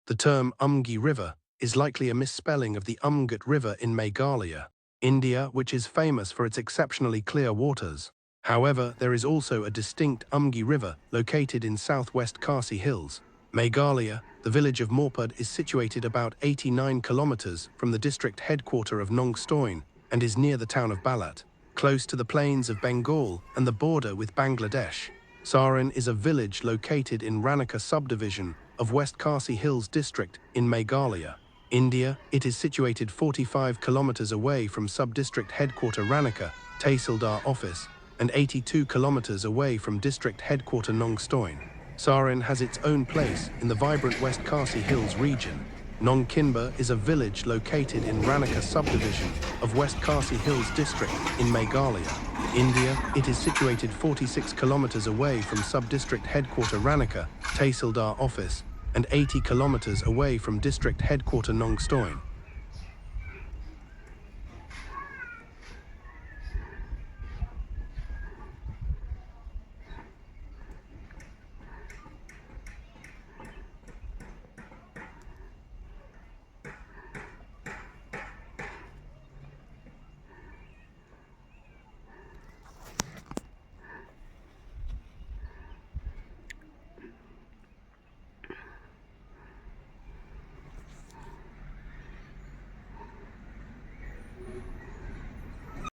The term Umgi River is likely a misspelling of the Umgut River in Meghalaya, India, which is famous for its exceptionally clear waters. However, there is also a distinct Umgi River located in southwest Khasi Hills, Meghalaya. The village of Morpud is situated about 89 kilometers from the district headquarter of Nongstoin and is near the town of Balat, close to the plains of Bengal and the border with Bangladesh. Sarin is a village located in Ranaka subdivision of West Khasi Hills district in Meghalaya, India. It is situated 45 kilometers away from sub-district headquarter Ranaka, Tehsildar office, and 82 kilometers away from district headquarter Nongstoin. Sarin has its own place in the vibrant West Khasi Hills region. Nongkinba is a village located in Ranaka subdivision of West Khasi Hills district in Meghalaya, India. It is situated 46 kilometers away from sub-district headquarter Ranaka, Tehsildar office, and 80 kilometers away from district headquarter Nongstoin.